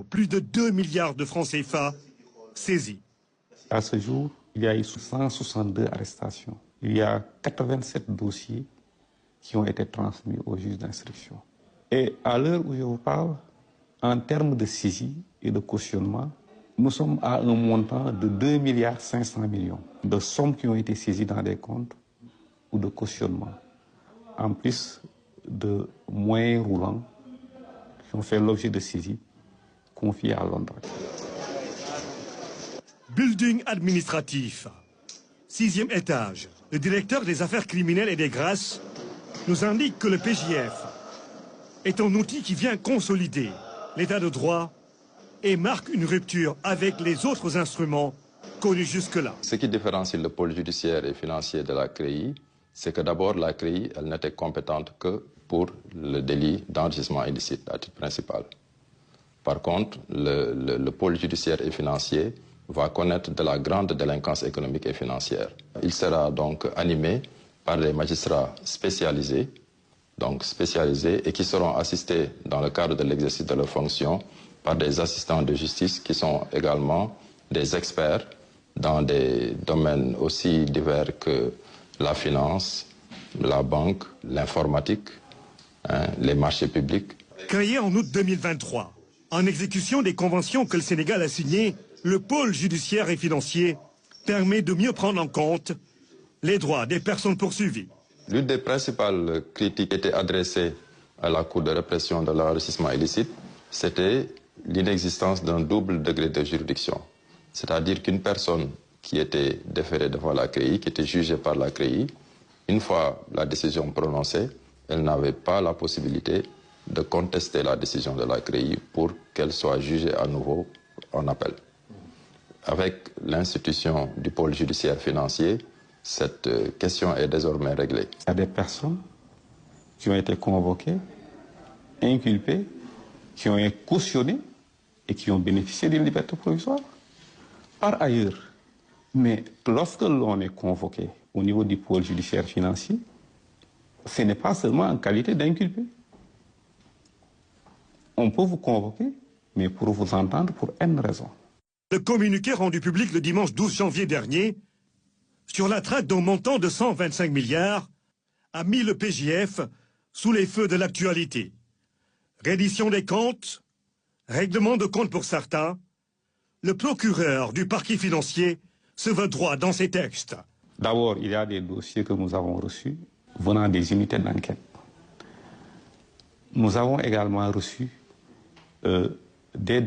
Plus de 2 milliards de francs CFA saisis. À ce jour, il y a eu 162 arrestations. Il y a 87 dossiers qui ont été transmis au juge d'instruction. Et à l'heure où je vous parle, en termes de saisie et de cautionnement, nous sommes à un montant de 2 milliards 500 millions de sommes qui ont été saisies dans des comptes ou de cautionnement, en plus de moyens roulants qui ont fait l'objet de saisie confiés à Londres. Building administratif. 6e étage. Le directeur des affaires criminelles et des grâces nous indique que le PJF est un outil qui vient consolider l'état de droit et marque une rupture avec les autres instruments connus jusque-là. Ce qui différencie le pôle judiciaire et financier de la CREI, c'est que d'abord la CREI, elle n'était compétente que pour le délit d'enrichissement illicite à titre principal. Par contre, le pôle judiciaire et financier va connaître de la grande délinquance économique et financière. Il sera donc animé par des magistrats spécialisés, et qui seront assistés dans le cadre de l'exercice de leurs fonctions par des assistants de justice qui sont également des experts dans des domaines aussi divers que la finance, la banque, l'informatique, les marchés publics. Créé en août 2023, en exécution des conventions que le Sénégal a signées, le pôle judiciaire et financier permet de mieux prendre en compte les droits des personnes poursuivies. L'une des principales critiques qui était adressée à la Cour de répression de l'enrichissement illicite, c'était l'inexistence d'un double degré de juridiction. C'est-à-dire qu'une personne qui était déférée devant la CREI, qui était jugée par la CREI, une fois la décision prononcée, elle n'avait pas la possibilité de contester la décision de la CREI pour qu'elle soit jugée à nouveau en appel. Avec l'institution du pôle judiciaire financier, cette question est désormais réglée. Il y a des personnes qui ont été convoquées, inculpées, qui ont été cautionnées et qui ont bénéficié d'une liberté provisoire. Par ailleurs, mais lorsque l'on est convoqué au niveau du pôle judiciaire financier, ce n'est pas seulement en qualité d'inculpé. On peut vous convoquer, mais pour vous entendre pour une raison. Le communiqué rendu public le dimanche 12 janvier dernier sur la traque d'un montant de 125 milliards a mis le PJF sous les feux de l'actualité. Reddition des comptes, règlement de compte pour certains, le procureur du parquet financier se veut droit dans ses textes. D'abord, il y a des dossiers que nous avons reçus venant des unités d'enquête. Nous avons également reçu des